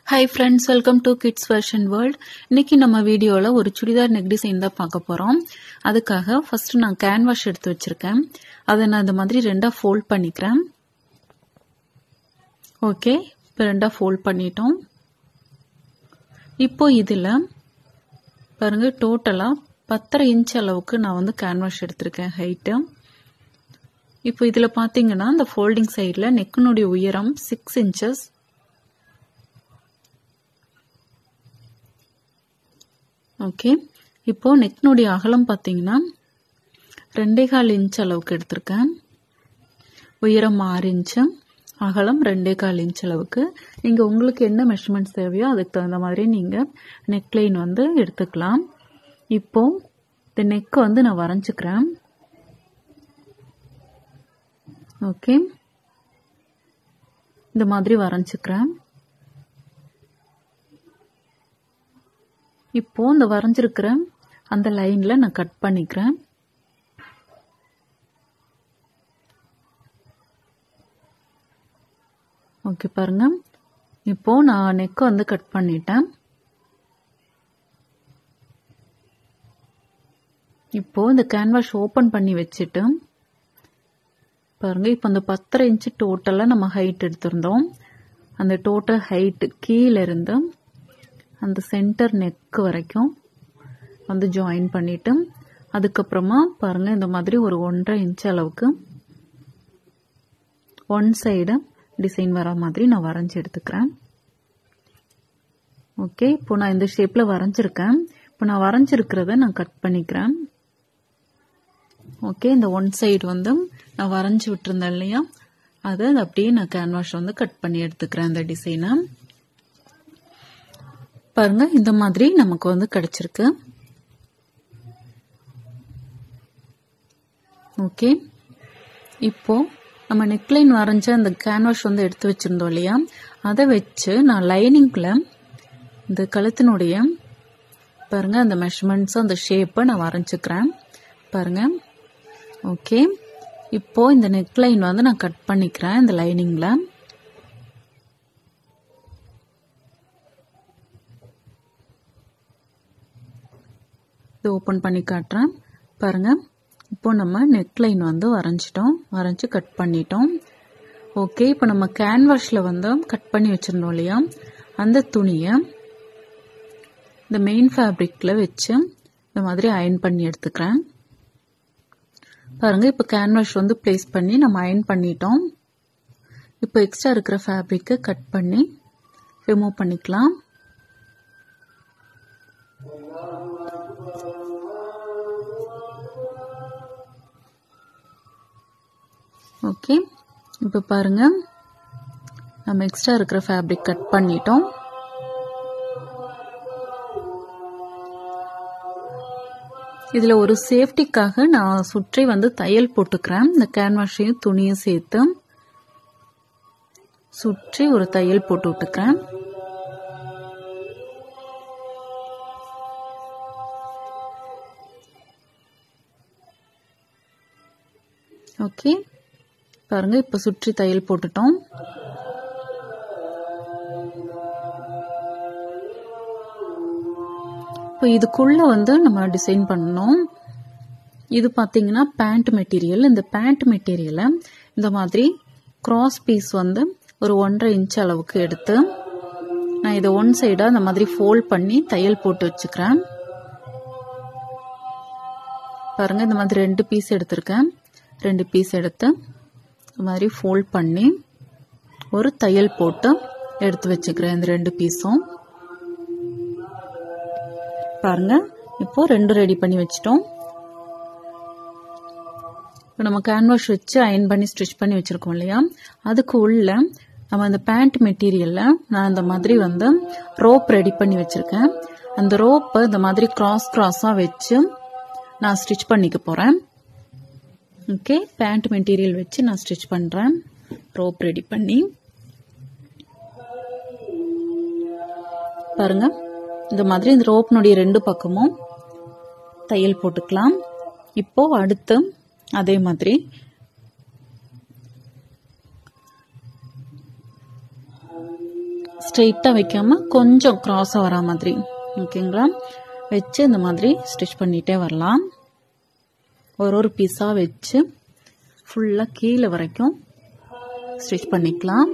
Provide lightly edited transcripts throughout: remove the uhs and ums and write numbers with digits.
Hi friends, welcome to Kids Fashion World. இன்னைக்கு நம்ம வீடியோல ஒரு சுடிதார் நெக் டிசைன் தான் பார்க்க போறோம். அதுக்காக ஃபர்ஸ்ட் நான் கேன்வாஸ் எடுத்து வச்சிருக்கேன். அதை நான் இந்த மாதிரி ரெண்டா ஃபோல்ட் பண்ணிக்கிறேன். ஓகே, இப்போ ரெண்டா ஃபோல்ட் பண்ணிட்டோம். இப்போ இதுல பாருங்க டோட்டலா 10.5 இன்ச் அளவுக்கு நான் வந்து கேன்வாஸ் எடுத்திருக்கேன் ஹைட். இப்போ இதுல பாத்தீங்கன்னா இந்த ஃபோல்டிங் சைடுல நெக்கினுடைய உயரம் 6 inches. ஓகே, இப்போ நெக்னுடைய அகலம் பாத்தீங்கன்னா 2.25 இன்ச் அளவுக்கு எடுத்திருக்கேன். உயரம் 6 இன்ச், அகலம் 2.25 இன்ச் அளவுக்கு. நீங்க உங்களுக்கு என்ன மெஷர்மெண்ட்ஸ் தேவையோ அதுக்கு தகுந்த மாதிரி நீங்க நெக் லைன் வந்து எடுத்துக்கலாம். இப்போ இந்த நெக் வந்து நான் வரைஞ்சுக்கிறேன். ஓகே, இந்த மாதிரி வரைஞ்சுக்கிறேன். இப்போ இந்த வரைஞ்சிருக்கிற அந்த லைன்ல நான் கட் பண்ணிக்கிறேன். ஓகே பாருங்க, இப்போ நான் நெக் வந்து கட் பண்ணிட்டேன். இப்போ இந்த கேன்வாஸ் ஓபன் பண்ணி வச்சுட்டு பாருங்க, இப்போ அந்த 10.5 இன்ச் டோட்டலா நம்ம ஹைட் எடுத்திருந்தோம். அந்த டோட்டல் ஹைட் கீழே இருந்து அந்த சென்டர் நெக் வரைக்கும் வந்து ஜாயின் பண்ணிட்டு அதுக்கப்புறமா பாருங்க இந்த மாதிரி ஒரு 1.5 இன்ச் அளவுக்கு ஒன் சைடு டிசைன் வர மாதிரி நான் வரைஞ்சி எடுத்துக்கிறேன். ஓகே, இப்போ நான் இந்த ஷேப்ல வரைஞ்சிருக்கேன். இப்போ நான் வரைஞ்சிருக்கிறத நான் கட் பண்ணிக்கிறேன். ஓகே, இந்த ஒன் சைடு வந்து நான் வரைஞ்சி விட்டுருந்தேன் இல்லையா, அதை அப்படியே நான் கேன்வாஸ் வந்து கட் பண்ணி எடுத்துக்கிறேன். அந்த டிசைனை பாருங்க, இந்த மாதிரி நமக்கு வந்து கிடைச்சிருக்கு. ஓகே, இப்போ நம்ம நெக்லைன் வரைஞ்ச அந்த கேன்வாஸ் வந்து எடுத்து வச்சிருந்தோம் இல்லையா, அதை வச்சு நான் லைனிங்ல இந்த கழுத்தினுடைய பாருங்க அந்த மெஷர்மெண்ட்ஸ் அந்த ஷேப்பை நான் வரைஞ்சுக்கிறேன். பாருங்க. ஓகே, இப்போ இந்த நெக்லைன் வந்து நான் கட் பண்ணிக்கிறேன். இந்த லைனிங்ல ஓபன் பண்ணி காட்டுறேன். பாருங்க, இப்போ நம்ம நெக்லைன் வந்து வரைஞ்சிட்டோம், வரைஞ்சு கட் பண்ணிட்டோம். ஓகே, இப்போ நம்ம கேன்வாஸ்ல வந்து கட் பண்ணி வச்சிருந்தோம் இல்லையா, அந்த துணியை இந்த மெயின் ஃபேப்ரிக்ல வச்சு இந்த மாதிரி அயன் பண்ணி எடுத்துக்கிறேன். பாருங்க, இப்போ கேன்வாஸ் வந்து பிளேஸ் பண்ணி நம்ம அயன் பண்ணிட்டோம். இப்போ எக்ஸ்ட்ரா இருக்கிற ஃபேப்ரிக்கை கட் பண்ணி ரிமூவ் பண்ணிக்கலாம். ஓகே, இப்போ பாருங்க நம்ம எக்ஸ்ட்ரா இருக்கிற ஃபேப்ரிக் கட் பண்ணிட்டோம். இதுல ஒரு சேஃப்டிக்காக நான் சுற்றி வந்து தையல் போட்டுக்கிறேன். இந்த கேன்வாஸையும் துணியும் சேர்த்து சுற்றி ஒரு தையல் போட்டு விட்டுக்கிறேன். ஓகே பாருங்க, இப்ப சுற்றி தையல் போட்டுட்டோம். இப்போ இதுக்குள்ள வந்து நம்ம டிசைன் பண்ணணும். இது பாத்தீங்கன்னா பேண்ட் மெட்டீரியல். இந்த பேண்ட் மெட்டீரியலை இந்த மாதிரி கிராஸ் பீஸ் வந்து ஒரு 1.5 இன்ச் அளவுக்கு எடுத்து நான் இதை ஒன் சைடா இந்த மாதிரி ஃபோல்ட் பண்ணி தையல் போட்டு வச்சுக்கிறேன். பாருங்க, இந்த மாதிரி 2 பீஸ் எடுத்திருக்கேன். 2 பீஸ் எடுத்து இந்த மாதிரி ஃபோல்ட் பண்ணி ஒரு தையல் போட்டு எடுத்து வச்சுக்கிறேன். இந்த 2 பீஸும் பாருங்க, இப்போ 2 ரெடி பண்ணி வச்சிட்டோம். இப்போ நம்ம கேன்வாஸ் வச்சு அயன் பண்ணி ஸ்டிச் பண்ணி வச்சிருக்கோம் இல்லையா, அதுக்கு உள்ள நம்ம அந்த பேண்ட் மெட்டீரியல்ல நான் இந்த மாதிரி வந்து ரோப் ரெடி பண்ணி வச்சிருக்கேன். அந்த ரோப்பை இந்த மாதிரி கிராஸா வச்சு நான் ஸ்டிச் பண்ணிக்க போறேன். ஓகே, பேண்ட் மெட்டீரியல் வச்சு நான் ஸ்டிச் பண்றேன். ரோப் ரெடி பண்ணி பாருங்க, இந்த மாதிரி இந்த ரோப்னுடைய 2 பக்கமும் தையல் போட்டுக்கலாம். இப்போ அடுத்து அதே மாதிரி ஸ்ட்ரெயிட்டாக வைக்காமல் கொஞ்சம் க்ராஸாக வரா மாதிரி. ஓகேங்களா? வச்சு இந்த மாதிரி ஸ்டிச் பண்ணிகிட்டே வரலாம். ஒரு பீஸாக வச்சு ஃபுல்லாக கீழே வரைக்கும் ஸ்டிச் பண்ணிக்கலாம்.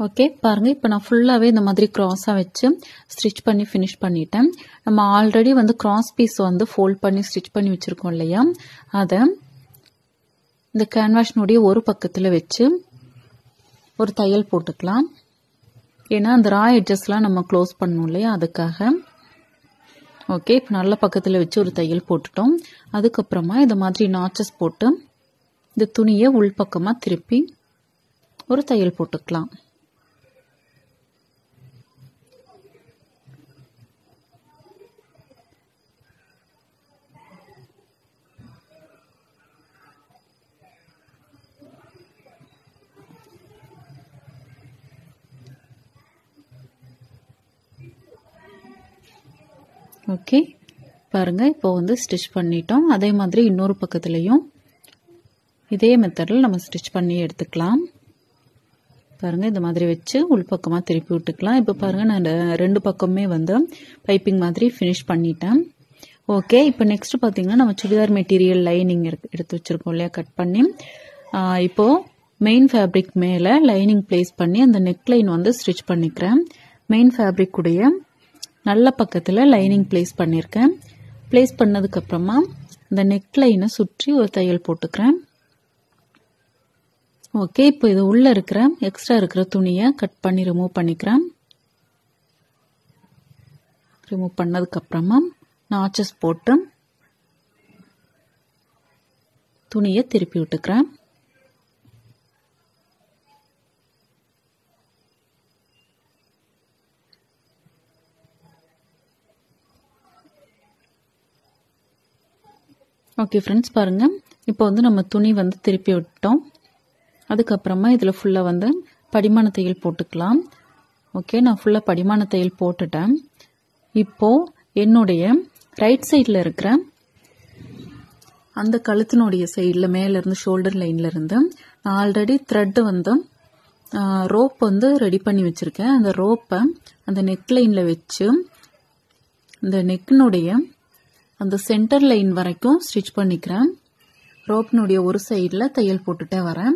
ஓகே, பாருங்க. இப்போ நான் ஃபுல்லாகவே இந்த மாதிரி க்ராஸாக வச்சு ஸ்டிச் பண்ணி ஃபினிஷ் பண்ணிட்டேன். நம்ம ஆல்ரெடி வந்து கிராஸ் பீஸ் வந்து ஃபோல்ட் பண்ணி ஸ்டிச் பண்ணி வச்சுருக்கோம் இல்லையா, அதை இந்த கேன்வாஷினுடைய ஒரு பக்கத்தில் வச்சு ஒரு தையல் போட்டுக்கலாம். ஏன்னா அந்த ரா எட்ஜஸ்லாம் நம்ம க்ளோஸ் பண்ணணும் இல்லையா, அதுக்காக. ஓகே, இப்போ நல்ல பக்கத்தில் வச்சு ஒரு தையல் போட்டுட்டோம். அதுக்கப்புறமா இந்த மாதிரி நாச்சஸ் போட்டு இந்த துணியை உள்பக்கமாக திருப்பி ஒரு தையல் போட்டுக்கலாம். ஓகே, பாருங்க. இப்போ வந்து ஸ்டிச் பண்ணிட்டோம். அதே மாதிரி இன்னொரு பக்கத்துலையும் இதே மெத்தடில் நம்ம ஸ்டிச் பண்ணி எடுத்துக்கலாம். பாருங்க, இந்த மாதிரி வச்சு உள்பக்கமாக திருப்பி விட்டுக்கலாம். இப்போ பாருங்க, நான் ரெண்டு பக்கமே வந்து பைப்பிங் மாதிரி ஃபினிஷ் பண்ணிட்டேன். ஓகே, இப்போ நெக்ஸ்ட் பார்த்தீங்கன்னா நம்ம சுடிதார் மெட்டீரியல் லைனிங் எடுத்து வச்சிருக்கோம் இல்லையா, கட் பண்ணி இப்போ மெயின் ஃபேப்ரிக் மேலே லைனிங் பிளேஸ் பண்ணி அந்த நெக்லைன் வந்து ஸ்டிச் பண்ணிக்கிறேன். மெயின் ஃபேப்ரிக் உடைய நல்ல பக்கத்தில் லைனிங் பிளேஸ் பண்ணியிருக்கேன். பிளேஸ் பண்ணதுக்கப்புறமா இந்த நெக்லைனை சுற்றி ஒரு தையல் போட்டுக்கிறேன். ஓகே, இப்போ இது உள்ளே இருக்கிற எக்ஸ்ட்ரா இருக்கிற துணியை கட் பண்ணி ரிமூவ் பண்ணிக்கிறேன். ரிமூவ் பண்ணதுக்கப்புறமா நாச்சஸ் போட்டு துணியை திருப்பி விட்டுக்கிறேன். ஓகே ஃப்ரெண்ட்ஸ், பாருங்கள். இப்போ வந்து நம்ம துணி வந்து திருப்பி விட்டோம். அதுக்கப்புறமா இதில் ஃபுல்லாக வந்து படிமான தையல் போட்டுக்கலாம். ஓகே, நான் ஃபுல்லாக படிமான தையல் போட்டுட்டேன். இப்போது என்னுடைய ரைட் சைடில் இருக்கிற அந்த கழுத்தினுடைய சைடில் மேலேருந்து ஷோல்டர் லைன்லேருந்து நான் ஆல்ரெடி த்ரெட்டு வந்து ரோப் வந்து ரெடி பண்ணி வச்சுருக்கேன். அந்த ரோப்பை அந்த நெக் லைனில் வச்சு இந்த நெக்கினுடைய அந்த சென்டர் லைன் வரைக்கும் ஸ்டிச் பண்ணிக்கிறேன். ரோப்னுடைய ஒரு சைடில் தையல் போட்டுட்டே வரேன்.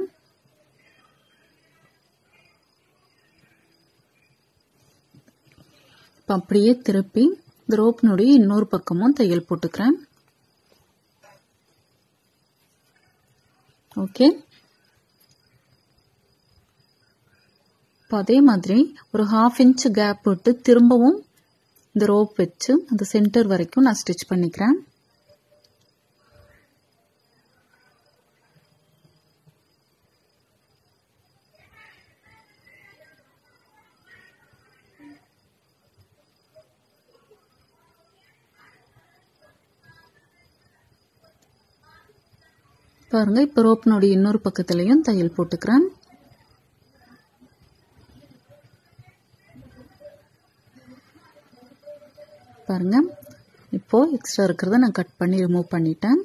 இப்போ அப்படியே திருப்பி இந்த ரோப்னுடைய இன்னொரு பக்கமும் தையல் போட்டுக்கிறேன். ஓகே, இப்போ அதே மாதிரி ஒரு 1/2 இன்ச் கேப் விட்டு திரும்பவும் இந்த ரோப் வச்சு அந்த சென்டர் வரைக்கும் நான் ஸ்டிச் பண்ணிக்கிறேன். பாருங்க, இப்போ ரோப்னுடைய இன்னொரு பக்கத்துலையும் தையல் போட்டுக்கிறேன். பாருங்க, இப்போ எக்ஸ்ட்ரா இருக்கிறத நான் கட் பண்ணி ரிமூவ் பண்ணிட்டேன்.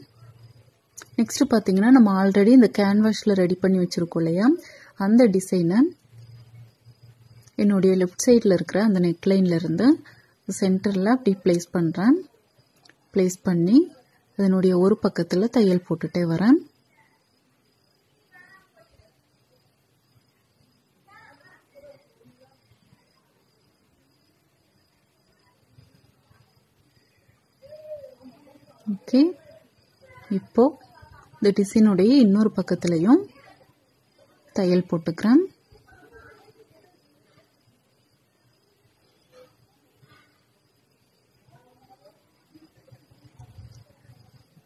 நெக்ஸ்ட் பார்த்தீங்கன்னா நம்ம ஆல்ரெடி இந்த கேன்வாஷில் ரெடி பண்ணி வச்சுருக்கோம் இல்லையா, அந்த டிசைனை என்னுடைய லெஃப்ட் சைடில் இருக்கிற அந்த நெக்லைனில் இருந்து சென்டரில் அப்படி பிளேஸ் பண்ணுறேன். பிளேஸ் பண்ணி அதனுடைய ஒரு பக்கத்தில் தையல் போட்டுட்டே வரேன். ஓகே, இப்போ இந்த டிசைனுடைய இன்னொரு பக்கத்துலையும் தையல் போட்டுக்கிறேன்.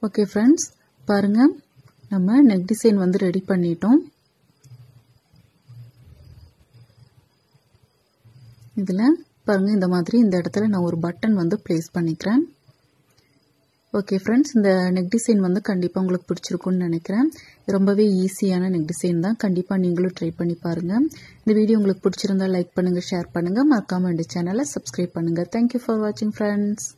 ஓகே ஃப்ரெண்ட்ஸ், பாருங்க நம்ம நெக் டிசைன் வந்து ரெடி பண்ணிட்டோம். இதில் பாருங்க இந்த மாதிரி இந்த இடத்துல நான் ஒரு பட்டன் வந்து ப்ளேஸ் பண்ணிக்கிறேன். ஓகே ஃப்ரெண்ட்ஸ், இந்த நெக் டிசைன் வந்து கண்டிப்பாக உங்களுக்கு பிடிச்சிருக்குன்னு நினைக்கிறேன். ரொம்பவே ஈஸியான நெக் டிசைன் தான். கண்டிப்பாக நீங்களும் ட்ரை பண்ணி பாருங்கள். இந்த வீடியோ உங்களுக்கு பிடிச்சிருந்தா லைக் பண்ணுங்கள், ஷேர் பண்ணுங்கள், மறக்காமல் இந்த சேனலை சப்ஸ்கிரைப் பண்ணுங்கள். தேங்க்யூ ஃபார் வாட்சிங் ஃப்ரெண்ட்ஸ்.